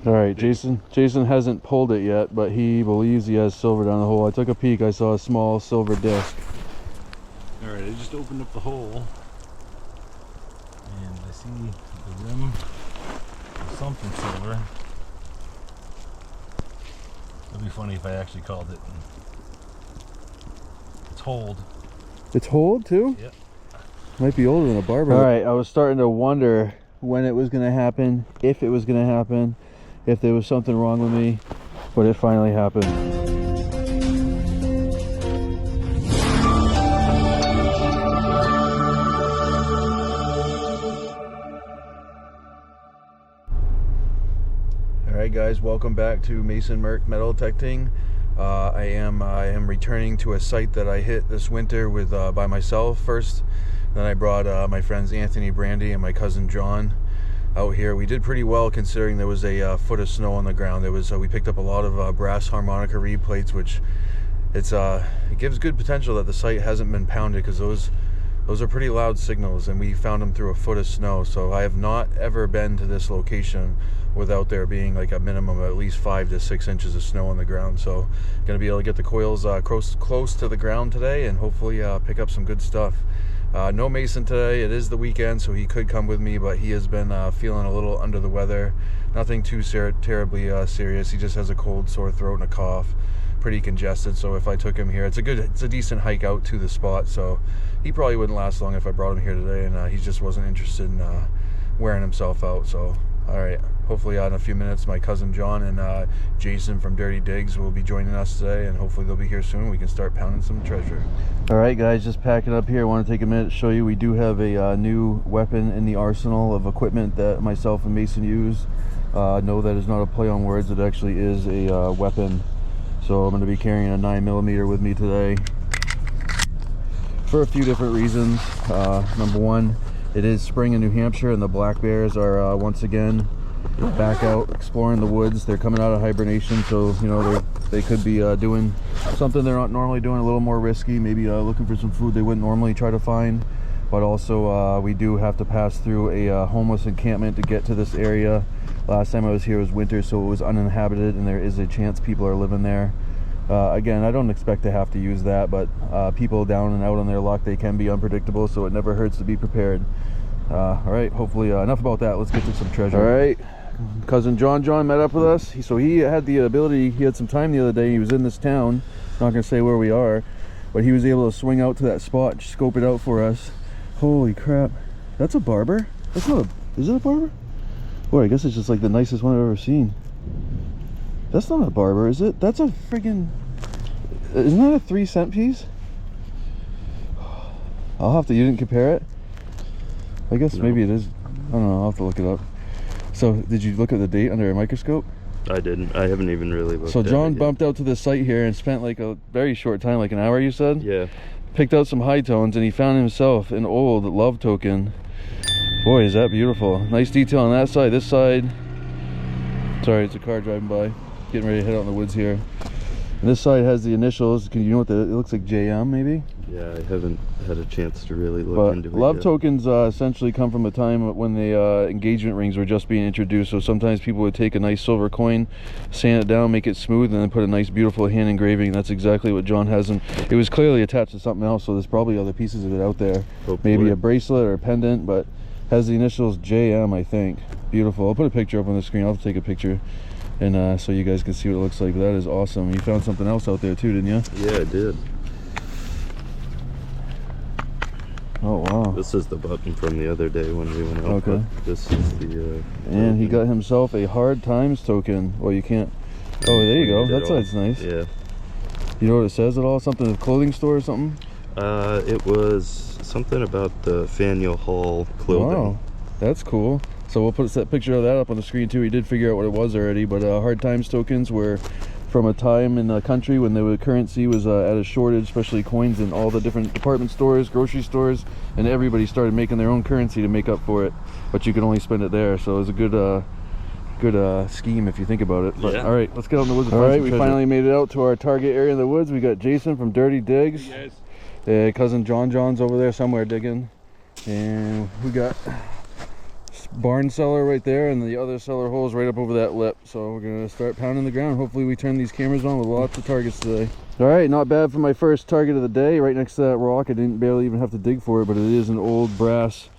All right, Jason hasn't pulled it yet, but he believes he has silver down the hole. I took a peek, I saw a small silver disc. All right, I just opened up the hole and I see the rim of something silver. It'd be funny if I actually called it. It's holed. It's holed too? Yep. Might be older than a barber. All right, I was starting to wonder when it was going to happen, if it was going to happen, if there was something wrong with me, but it finally happened. Alright guys, welcome back to Mason Merck Metal Detecting. I am returning to a site that I hit this winter with by myself first. Then I brought my friends Anthony, Brandy, and my cousin John out here. We did pretty well considering there was a foot of snow on the ground. There was we picked up a lot of brass harmonica reed plates, which it gives good potential that the site hasn't been pounded, because those are pretty loud signals, and we found them through a foot of snow. So I have not ever been to this location without there being like a minimum of at least 5 to 6 inches of snow on the ground. So gonna be able to get the coils close to the ground today and hopefully pick up some good stuff. No Mason today. It is the weekend, so he could come with me, but he has been feeling a little under the weather. Nothing too terribly serious. He just has a cold, sore throat, and a cough. Pretty congested. So if I took him here, it's a decent hike out to the spot. So he probably wouldn't last long if I brought him here today, and he just wasn't interested in wearing himself out. So all right, hopefully in a few minutes my cousin John and Jason from Dirty Digs will be joining us today, and hopefully they'll be here soon. We can start pounding some treasure. All right guys, just packing up here. I want to take a minute to show you we do have a new weapon in the arsenal of equipment that myself and Mason use. No, that is not a play on words. It actually is a weapon. So I'm going to be carrying a 9mm with me today for a few different reasons. Number one, it is spring in New Hampshire, and the black bears are once again back out exploring the woods. They're coming out of hibernation, so you know they could be doing something they're not normally doing, a little more risky, maybe looking for some food they wouldn't normally try to find. But also we do have to pass through a homeless encampment to get to this area. Last time I was here was winter, so it was uninhabited, and there is a chance people are living there. Again, I don't expect to have to use that, but people down and out on their luck, they can be unpredictable, so it never hurts to be prepared. All right, hopefully enough about that. Let's get to some treasure. All right, cousin Jon Jon met up with us. So he had the ability, he had some time the other day. He was in this town, not gonna say where we are, but he was able to swing out to that spot, scope it out for us. Holy crap, that's a barber? That's not a, is it a barber? Boy, I guess it's just like the nicest one I've ever seen. That's not a barber, is it? That's a friggin', isn't that a 3-cent piece? I'll have to, you didn't compare it? I guess no. Maybe it is. I don't know, I'll have to look it up. So did you look at the date under a microscope? I didn't. I haven't even really looked. So John bumped out to the site here and spent like a very short time, like an hour you said? Yeah. Picked out some high tones, and he found himself an old love token. Boy, is that beautiful. Nice detail on that side. This side, sorry, it's a car driving by. Getting ready to head out in the woods here. And this side has the initials. Can you know what it looks like? JM maybe? Yeah, I haven't had a chance to really look into it. Love tokens essentially come from a time when the engagement rings were just being introduced. So sometimes people would take a nice silver coin, sand it down, make it smooth, and then put a nice beautiful hand engraving. That's exactly what John has. And it was clearly attached to something else, so there's probably other pieces of it out there. Hopefully. Maybe a bracelet or a pendant, but has the initials JM, I think. Beautiful. I'll put a picture up on the screen. I'll take a picture, and so you guys can see what it looks like. But that is awesome. You found something else out there too, didn't you? Yeah, I did. Oh wow. This is the button from the other day when we went out. Okay. This is the and he got himself a hard times token. Well, you can't. Oh, there you go. That side's nice. Yeah. You know what it says at all? Something, a clothing store or something? It was something about the Faneuil Hall clothing. Wow, that's cool. So we'll put that picture of that up on the screen too. We did figure out what it was already, but hard times tokens were from a time in the country when the currency was at a shortage, especially coins, in all the different department stores, grocery stores, and everybody started making their own currency to make up for it, but you could only spend it there. So it was a good scheme if you think about it. But yeah. All right, let's get out in the woods. All right, we finally made it out to our target area in the woods. We got Jason from Dirty Digs. Hey guys. Cousin Jon Jon's over there somewhere digging, and we got barn cellar right there, and the other cellar hole is right up over that lip. So we're gonna start pounding the ground. Hopefully we turn these cameras on with lots of targets today. All right, not bad for my first target of the day. Right next to that rock. I didn't barely even have to dig for it, but it is an old brass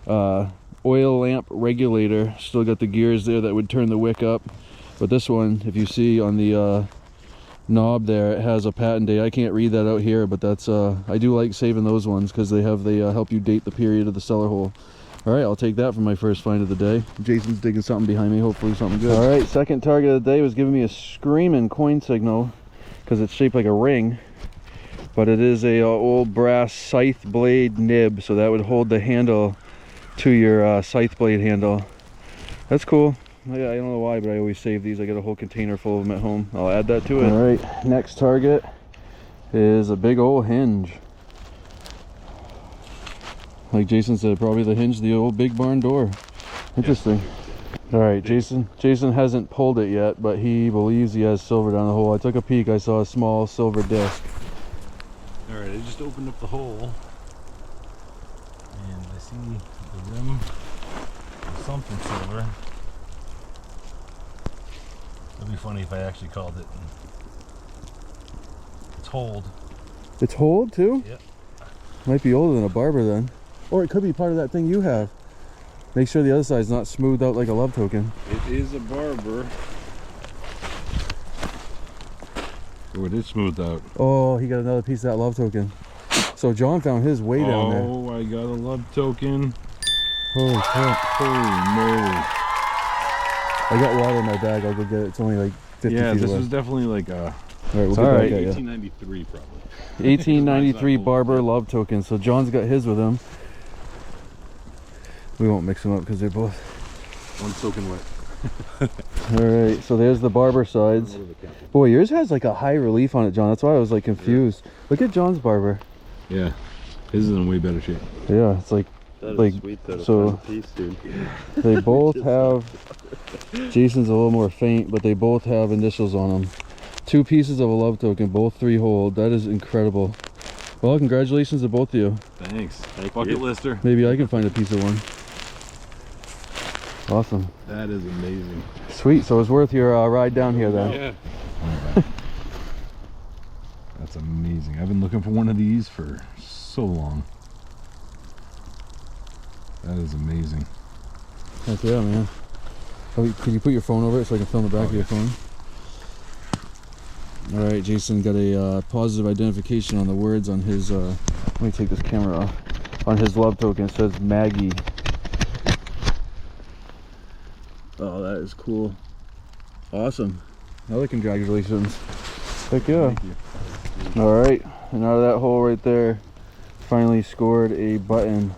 oil lamp regulator. Still got the gears there that would turn the wick up. But this one, if you see on the knob there, it has a patent date. I can't read that out here, but that's I do like saving those ones because they help you date the period of the cellar hole. All right, I'll take that for my first find of the day. Jason's digging something behind me, hopefully something good. All right, second target of the day was giving me a screaming coin signal because it's shaped like a ring, but it is a old brass scythe blade nib, so that would hold the handle to your scythe blade handle. That's cool. I don't know why, but I always save these. I got a whole container full of them at home. I'll add that to it. All right, next target is a big old hinge. Like Jason said, probably the hinge, the old big barn door. Interesting. All right, Jason hasn't pulled it yet, but he believes he has silver down the hole. I took a peek. I saw a small silver disc. All right, I just opened up the hole, and I see the rim of something silver. It'd be funny if I actually called it. It's hold. It's hold too? Yep. Might be older than a barber then. Or it could be part of that thing you have. Make sure the other side's not smoothed out like a love token. It is a barber. Oh, it is smoothed out. Oh, he got another piece of that love token. So John found his way down there. Oh, I got a love token. Holy crap. Holy moly. I got water in my bag. I'll go get it. It's only like 50 feet away. Yeah, this was definitely like a... All right, we'll get back at you. 1893 probably. 1893 barber love token. So John's got his with him. We won't mix them up because they're both one soaking wet. all right, so there's the barber sides. Boy, yours has like a high relief on it, John. That's why I was like confused. Yeah. Look at John's barber. Yeah, his is in way better shape. Yeah, it's like sweet, that so piece, dude. They both have, Jason's a little more faint, but they both have initials on them. 2 pieces of a love token, both 3 hold. That is incredible. Well, congratulations to both of you. Thanks. Bucket lister. Maybe I can find a piece of one. Awesome. That is amazing. Sweet. So it's worth your ride down here then. Yeah. That's amazing. I've been looking for one of these for so long. That is amazing. Heck yeah, man. Oh, can you put your phone over it so I can film the back of your phone? All right, Jason got a positive identification on the words on his, let me take this camera off. On his love token, it says Maggie. Oh, that is cool. Awesome. Another congratulations. Heck yeah. Thank you. All right, and out of that hole right there, finally scored a button.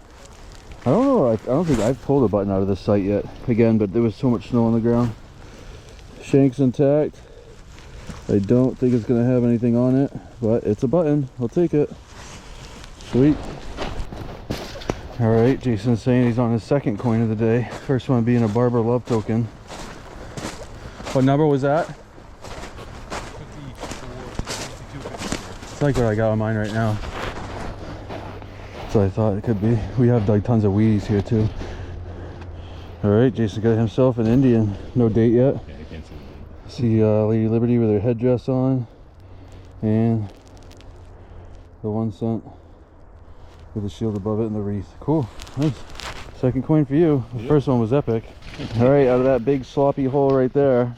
I don't know, I don't think I've pulled a button out of this site yet. Again, but there was so much snow on the ground. Shank's intact. I don't think it's going to have anything on it, but it's a button. I'll take it. Sweet. All right, Jason's saying he's on his second coin of the day. First one being a barber love token. What number was that? 54, It's like what I got on mine right now. So I thought it could be. We have like tons of weedies here too. All right, Jason got himself an Indian. No date yet. Yeah, I can't see it. See Lady Liberty with her headdress on, and the 1 cent with the shield above it and the wreath. Cool, nice. Second coin for you. The first one was epic. All right, out of that big sloppy hole right there,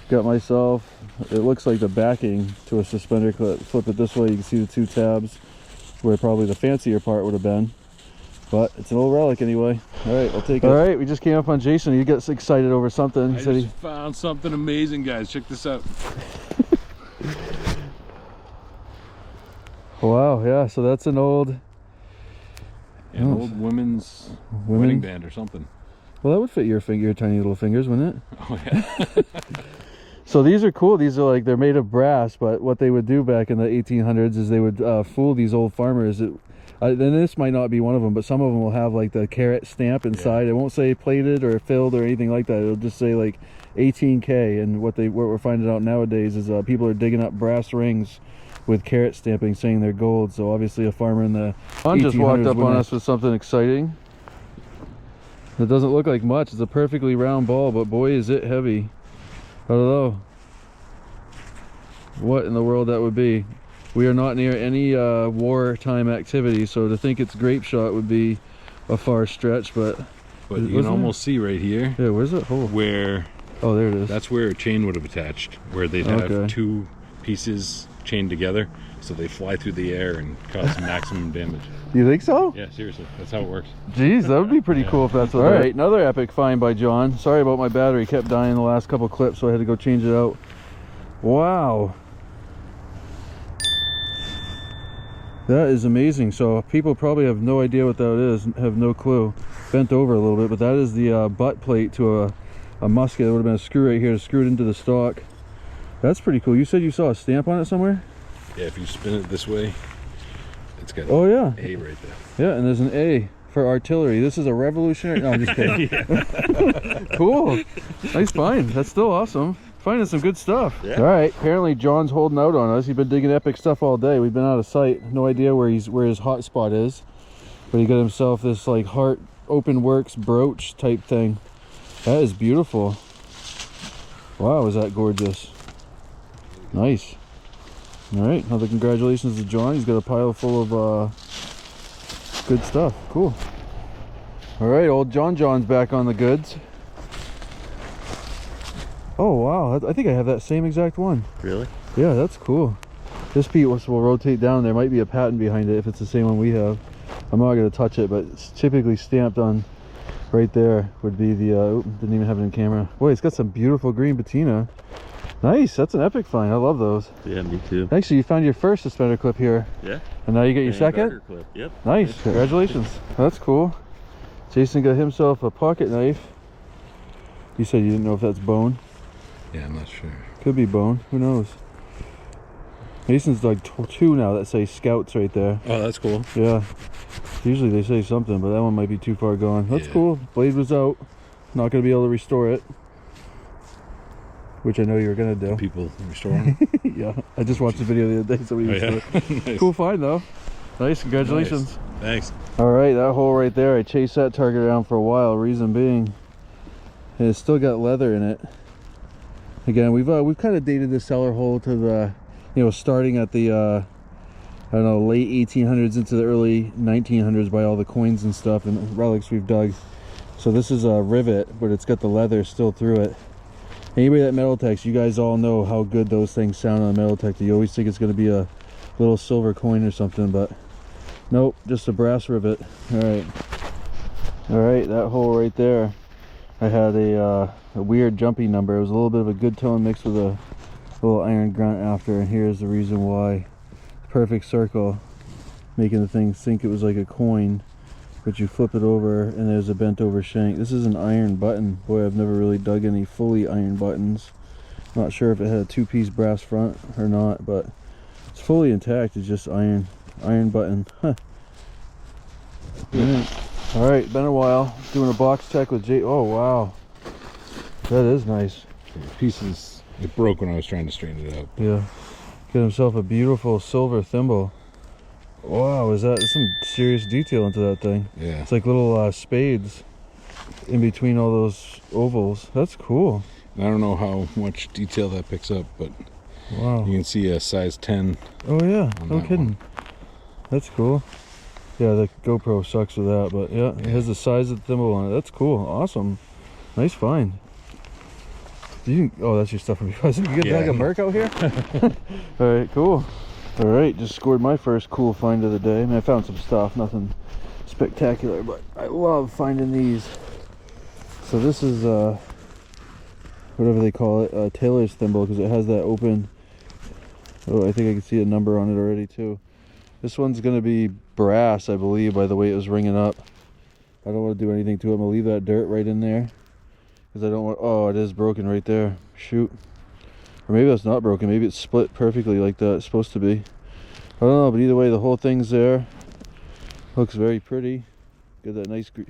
got myself, it looks like the backing to a suspender clip. Flip it this way, you can see the 2 tabs where probably the fancier part would have been, but it's an old relic anyway. All right, I'll take it. All right, we just came up on Jason. He got excited over something. I just found something amazing, guys. Check this out. Wow, yeah, so that's an old... An old women's wedding band or something. Well, that would fit your tiny little fingers, wouldn't it? Oh, yeah. So these are cool. These are like, they're made of brass, but what they would do back in the 1800s is they would fool these old farmers. Then this might not be one of them, but some of them will have like the carat stamp inside. It won't say plated or filled or anything like that. It'll just say like 18K. And what we're finding out nowadays is people are digging up brass rings with carat stamping saying they're gold. So obviously a farmer in the 1800s just walked up on us with something exciting. It doesn't look like much. It's a perfectly round ball, but boy is it heavy. I don't know what in the world that would be. We are not near any wartime activity, so to think it's grape shot would be a far stretch, but you can almost see right here. Yeah, where's it? Oh. Where? Oh, there it is. That's where a chain would have attached, where they'd have two pieces chained together, so they fly through the air and cause maximum damage. You think so? Yeah, seriously, that's how it works. Jeez, that would be pretty cool if that's what. All right, another epic find by John. Sorry about my battery, kept dying the last couple clips, so I had to go change it out. Wow. That is amazing. So people probably have no idea what that is, have no clue. Bent over a little bit, but that is the butt plate to a musket. There would have been a screw right here to screw it into the stock. That's pretty cool. You said you saw a stamp on it somewhere? Yeah, if you spin it this way, it's got A right there. Yeah, and there's an A for artillery. This is a revolutionary... No, I'm just kidding. Cool. Nice find. That's still awesome. Finding some good stuff. Yeah. All right, apparently John's holding out on us. He's been digging epic stuff all day. We've been out of sight. No idea where his hot spot is. But he got himself this like heart open works brooch type thing. That is beautiful. Wow, is that gorgeous. Nice. All right, another congratulations to John. He's got a pile full of good stuff. Cool. All right, old Jon Jon's back on the goods. Oh wow, I think I have that same exact one. Really? Yeah, that's cool. This piece will rotate down. There might be a patent behind it if it's the same one we have. I'm not going to touch it, but it's typically stamped on right there would be the didn't even have it in camera. Boy, it's got some beautiful green patina. Nice, that's an epic find. I love those. Yeah, me too. Actually, you found your first suspender clip here. Yeah. And now you get your second? Clip. Yep. Nice, congratulations. That's cool. Jason got himself a pocket knife. You said you didn't know if that's bone. Yeah, I'm not sure. Could be bone. Who knows? Mason's like two now that say Scouts right there. Oh, that's cool. Yeah. Usually they say something, but that one might be too far gone. That's cool. Blade was out. Not going to be able to restore it. Which I know you were going to do. People restoring it? Yeah. I just watched the video the other day. Somebody nice. Cool find though. Nice. Congratulations. Nice. Thanks. All right. That hole right there. I chased that target around for a while. Reason being, it's still got leather in it. Again, we've kind of dated the cellar hole to the, starting at the I don't know, late 1800s into the early 1900s by all the coins and stuff and relics we've dug. So this is a rivet, but it's got the leather still through it. Anybody that metal techs, you guys all know how good those things sound on a metal tech. You always think it's going to be a little silver coin or something, but nope, just a brass rivet. All right, that hole right there. I had a weird jumpy number. It was a little bit of a good tone mixed with a little iron grunt after, and here's the reason why. Perfect circle, making the thing think it was like a coin, but you flip it over and there's a bent over shank. This is an iron button. Boy, I've never really dug any fully iron buttons. Not sure if it had a two-piece brass front or not, but it's fully intact. It's just iron button. Huh. All right, been a while. Doing a box check with Jay. Oh wow, that is nice. Pieces. It broke when I was trying to straighten it out. Yeah. Get himself a beautiful silver thimble. Wow, there's some serious detail into that thing. Yeah. It's like little spades in between all those ovals. That's cool. I don't know how much detail that picks up, but wow, you can see a size 10. Oh yeah, no kidding. That's cool. Yeah, the GoPro sucks with that, but yeah, it has the size of the thimble on it. That's cool. Awesome. Nice find. Oh, that's your stuff from before. You get like a Merc out here? All right, cool. All right, just scored my first cool find of the day. I mean, I found some stuff, nothing spectacular, but I love finding these. So this is whatever they call it, a tailor's thimble, because it has that open. Oh, I think I can see a number on it already too. This one's gonna be brass, I believe, by the way it was ringing up. I don't want to do anything to it. I'm gonna leave that dirt right in there, because I don't want... Oh, it is broken right there. Shoot. Or maybe that's not broken. Maybe it's split perfectly like that. It's supposed to be. I don't know, but either way, the whole thing's there. Looks very pretty. Got that nice green...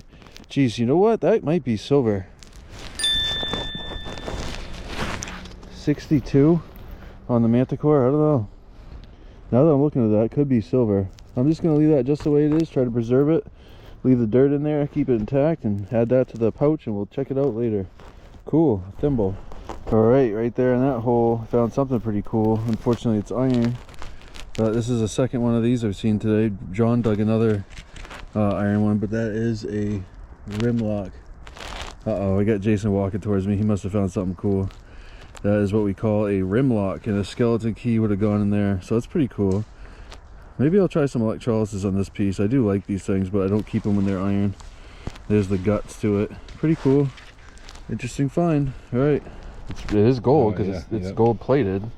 Geez, you know what? That might be silver. 62 on the Manticore. I don't know. Now that I'm looking at that, it could be silver. I'm just going to leave that just the way it is. Try to preserve it. leave the dirt in there, keep it intact, and add that to the pouch, and we'll check it out later. Cool, thimble. Alright, right there in that hole, found something pretty cool. Unfortunately, it's iron. This is the second one of these I've seen today. John dug another iron one, but that is a rim lock. Uh-oh, I got Jason walking towards me. He must have found something cool. That is what we call a rim lock, and a skeleton key would have gone in there. So it's pretty cool. Maybe I'll try some electrolysis on this piece. I do like these things, but I don't keep them when they're iron. There's the guts to it. Pretty cool. Interesting find. Alright. It is gold because it's gold plated.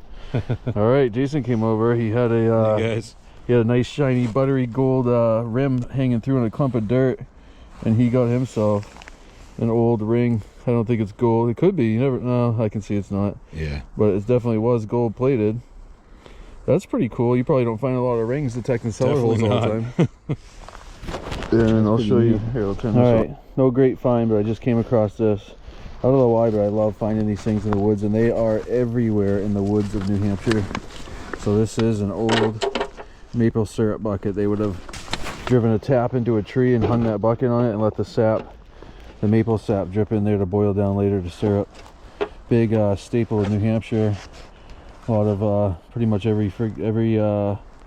Alright, Jason came over. He had a he had a nice shiny buttery gold rim hanging through in a clump of dirt, and he got himself an old ring. I don't think it's gold. It could be. You never know. I can see it's not. Yeah. But it definitely was gold plated. That's pretty cool. You probably don't find a lot of rings detecting cellar holes all the time. And I'll show you. Here, I'll turn this off. Alright, no great find, but I just came across this. I don't know why, but I love finding these things in the woods, and they are everywhere in the woods of New Hampshire. So this is an old maple syrup bucket. They would have driven a tap into a tree and hung that bucket on it and let the sap, the maple sap, drip in there to boil down later to syrup. Big staple of New Hampshire. A lot of pretty much every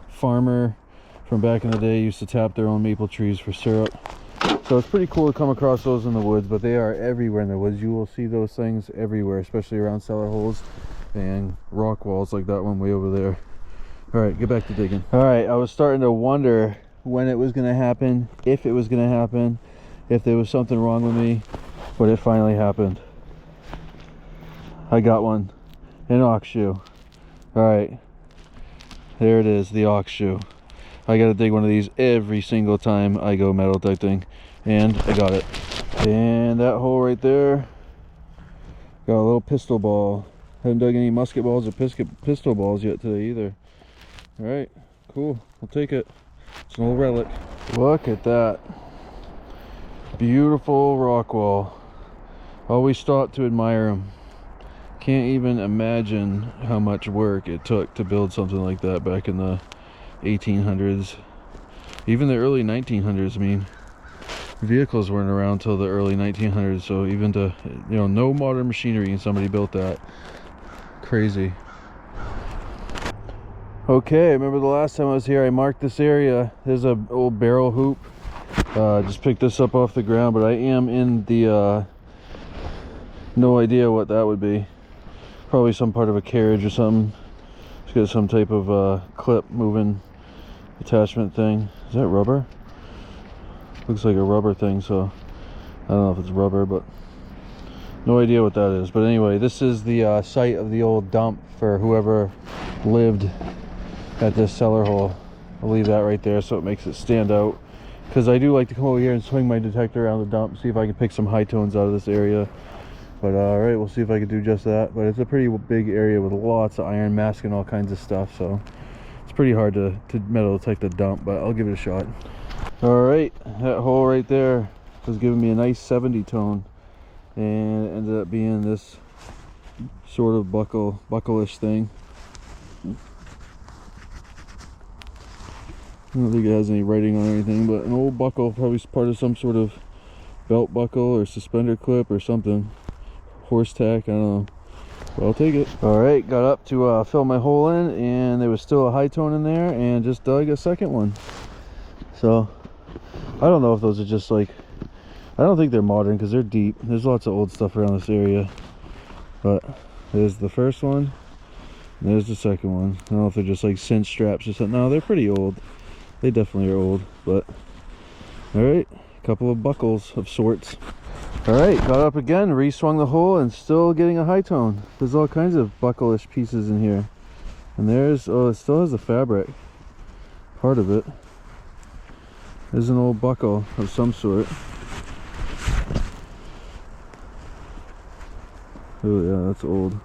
farmer from back in the day used to tap their own maple trees for syrup. So it's pretty cool to come across those in the woods, but they are everywhere in the woods. You will see those things everywhere, especially around cellar holes and rock walls like that one way over there. All right, get back to digging. All right, I was starting to wonder when it was going to happen, if it was going to happen, if there was something wrong with me, but it finally happened. I got one, an ox shoe. All right, there it is, the ox shoe. I got to dig one of these every single time I go metal detecting. And I got it. And that hole right there, got a little pistol ball. Haven't dug any musket balls or pistol balls yet today either. Alright, cool. We'll take it. It's an old relic. Look at that. Beautiful rock wall. Always stop to admire them. Can't even imagine how much work it took to build something like that back in the 1800s. Even the early 1900s, I mean. Vehicles weren't around until the early 1900s, so even to, you know, no modern machinery and somebody built that. Crazy. Okay, I remember the last time I was here, I marked this area. There's a old barrel hoop. Just picked this up off the ground, but I am in the no idea what that would be. Probably some part of a carriage or something. It's got some type of clip moving attachment thing. Is that rubber? Looks like a rubber thing, so I don't know if it's rubber, but no idea what that is. But anyway, this is the site of the old dump for whoever lived at this cellar hole. I'll leave that right there so it makes it stand out, because I do like to come over here and swing my detector around the dump, see if I can pick some high tones out of this area. But alright, we'll see if I can do just that. But it's a pretty big area with lots of iron, masking all kinds of stuff, so it's pretty hard to metal detect the dump, but I'll give it a shot. Alright, that hole right there was giving me a nice 70 tone, and it ended up being this sort of buckle-ish thing. I don't think it has any writing on anything, but an old buckle, probably part of some sort of belt buckle or suspender clip or something. Horse tack, I don't know. But I'll take it. Alright, got up to fill my hole in, and there was still a high tone in there, and just dug a second one. So I don't know if those are just like, I don't think they're modern because they're deep. There's lots of old stuff around this area. But there's the first one, and there's the second one. I don't know if they're just like cinch straps or something. No, they're pretty old. They definitely are old, but alright, a couple of buckles of sorts. Alright, got up again, re-swung the hole, and still getting a high tone. There's all kinds of buckle-ish pieces in here. And there's, oh, it still has the fabric. Part of it. There's an old buckle of some sort. Oh yeah, that's old.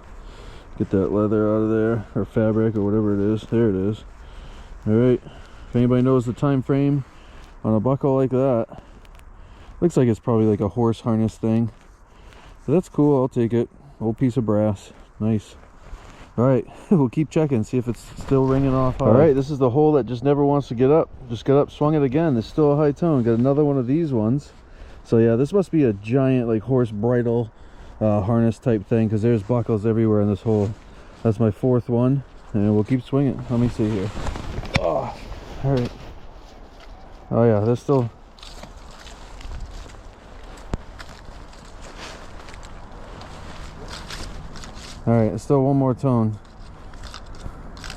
Get that leather out of there, or fabric, or whatever it is. There it is. Alright, if anybody knows the time frame on a buckle like that. Looks like it's probably like a horse harness thing. So that's cool, I'll take it. Old piece of brass. Nice. All right, we'll keep checking, see if it's still ringing off high. All right, this is the hole that just never wants to get up. Just got up, swung it again. There's still a high tone. Got another one of these ones. So yeah, this must be a giant like horse bridle harness type thing, because there's buckles everywhere in this hole. That's my fourth one, and we'll keep swinging. Let me see here. Oh, all right. Oh yeah, there's still... All right, it's still one more tone.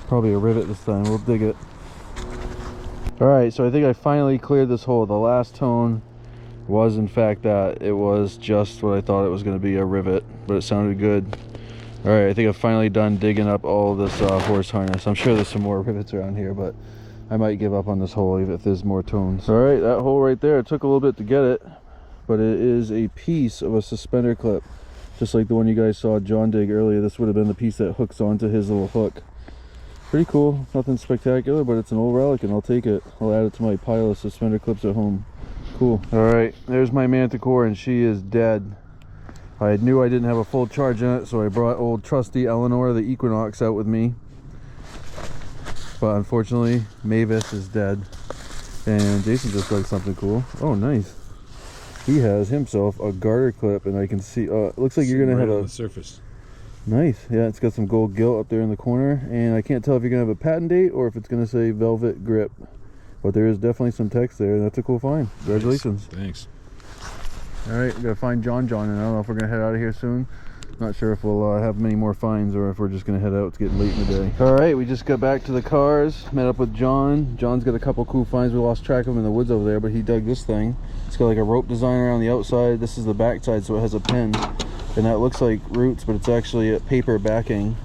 Probably a rivet this time. We'll dig it. All right, so I think I finally cleared this hole. The last tone was in fact that. It was just what I thought it was going to be, a rivet, but it sounded good. All right, I think I've finally done digging up all this horse harness. I'm sure there's some more rivets around here, but I might give up on this hole even if there's more tones. All right, that hole right there, it took a little bit to get it, but it is a piece of a suspender clip. Just like the one you guys saw John dig earlier, this would have been the piece that hooks onto his little hook. Pretty cool, nothing spectacular, but it's an old relic and I'll take it. I'll add it to my pile of suspender clips at home. Cool. All right, there's my manticore and she is dead. I knew I didn't have a full charge in it, so I brought old trusty Eleanor, the Equinox, out with me. But unfortunately, Mavis is dead. And Jason just dug something cool. Oh, nice. He has himself a garter clip, and I can see, it looks like you're gonna have on the surface. Nice. Yeah, it's got some gold gilt up there in the corner, and I can't tell if you're gonna have a patent date or if it's gonna say velvet grip, but there is definitely some text there, and that's a cool find. Congratulations. Thanks. All right, we gotta find Jon Jon, and I don't know if we're gonna head out of here soon. Not sure if we'll have many more finds or if we're just gonna head out. It's getting late in the day. All right, we just got back to the cars, met up with Jon. Jon's got a couple cool finds. We lost track of him in the woods over there, but he dug this thing. It's got like a rope design around the outside. This is the back side, so it has a pin, and that looks like roots, but it's actually a paper backing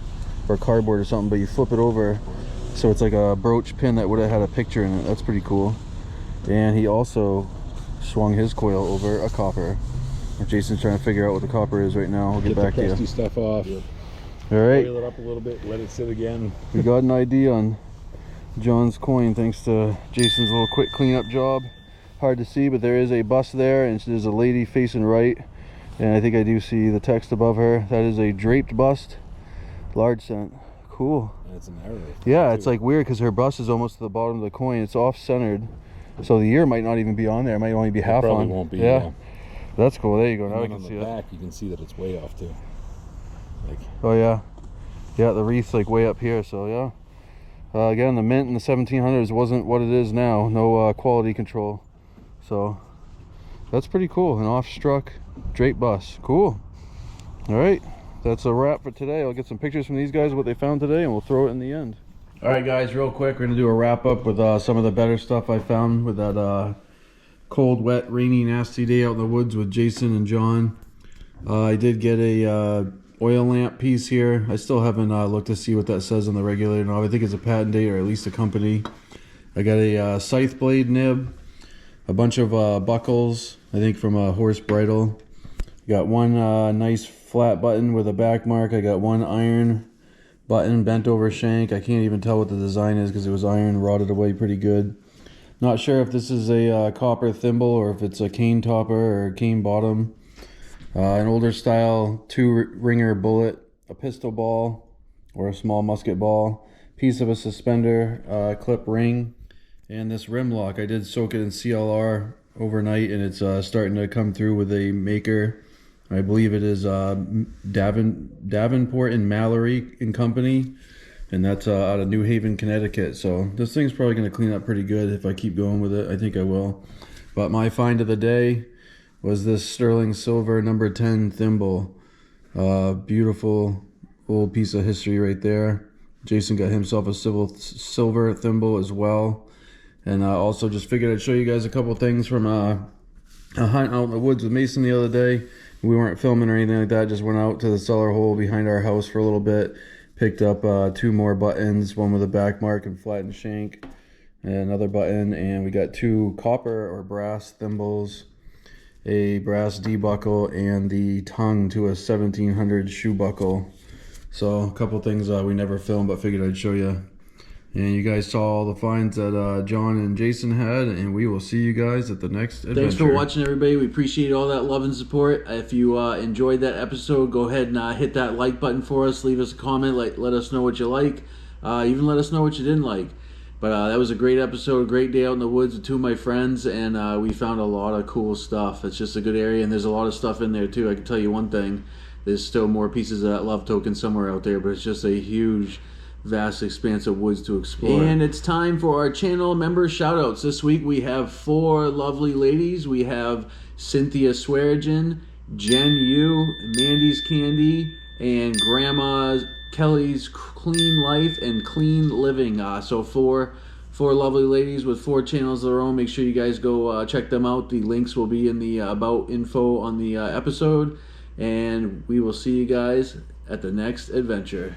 or cardboard or something, but you flip it over, so it's like a brooch pin that would have had a picture in it. That's pretty cool. And he also swung his coil over a copper. Jason's trying to figure out what the copper is right now. I'll get back to you. Get the stuff off. Yep. All right. Oil it up a little bit, let it sit again. We got an ID on Jon's coin thanks to Jason's little quick cleanup job. Hard to see, but there is a bust there, and there's a lady facing right, and I think I do see the text above her. That is a draped bust, large cent. Cool. And it's an arrow. Yeah, it's like weird because her bust is almost to the bottom of the coin. It's off-centered, so the ear might not even be on there. It might only be half probably on. Won't be. Yeah. That's cool. There you go. And now I then can on see the it. back, you can see that it's way off too. Like. Oh yeah, yeah. The wreath's like way up here. So yeah. Again, the mint in the 1700s wasn't what it is now. No quality control. So that's pretty cool. An off-struck drape bus. Cool. All right, that's a wrap for today. I'll get some pictures from these guys of what they found today, and we'll throw it in the end. All right, guys. Real quick, we're gonna do a wrap up with some of the better stuff I found with that. Cold, wet, rainy, nasty day out in the woods with Jason and Jon. I did get a oil lamp piece here. I still haven't looked to see what that says on the regulator knob. I think it's a patent date or at least a company. I got a scythe blade nib, a bunch of buckles, I think from a horse bridle. Got one nice flat button with a back mark. I got one iron button, bent over shank. I can't even tell what the design is because it was iron, rotted away pretty good. Not sure if this is a copper thimble or if it's a cane topper or cane bottom. An older style 2-ringer bullet, a pistol ball or a small musket ball, piece of a suspender clip ring, and this rim lock. I did soak it in CLR overnight, and it's starting to come through with a maker. I believe it is Davenport and Mallory and Company. And that's out of New Haven, Connecticut. So this thing's probably going to clean up pretty good if I keep going with it. I think I will. But my find of the day was this sterling silver number 10 thimble. Beautiful old piece of history right there. Jason got himself a silver thimble as well. And also just figured I'd show you guys a couple things from a hunt out in the woods with Mason the other day. We weren't filming or anything like that. Just went out to the cellar hole behind our house for a little bit. Picked up 2 more buttons, one with a back mark and flattened shank, and another button, and we got 2 copper or brass thimbles, a brass D-buckle, and the tongue to a 1700 shoe buckle. So a couple things we never filmed, but figured I'd show you. And you guys saw all the finds that Jon and Jason had, and we will see you guys at the next adventure. Thanks for watching, everybody. We appreciate all that love and support. If you enjoyed that episode, go ahead and hit that like button for us. Leave us a comment. Let us know what you like. Even let us know what you didn't like. But that was a great episode, a great day out in the woods with two of my friends, and we found a lot of cool stuff. It's just a good area, and there's a lot of stuff in there, too. I can tell you one thing. There's still more pieces of that love token somewhere out there, but it's just a huge, vast expanse of woods to explore. And it's time for our channel member shoutouts. This week we have 4 lovely ladies. We have Cynthia Swearingen, Jenn U, Mandy's Candy, and Grandma Kelly's Clean Life and Clean Living. So four lovely ladies with 4 channels of their own. Make sure you guys go check them out. The links will be in the about info on the episode. And we will see you guys at the next adventure.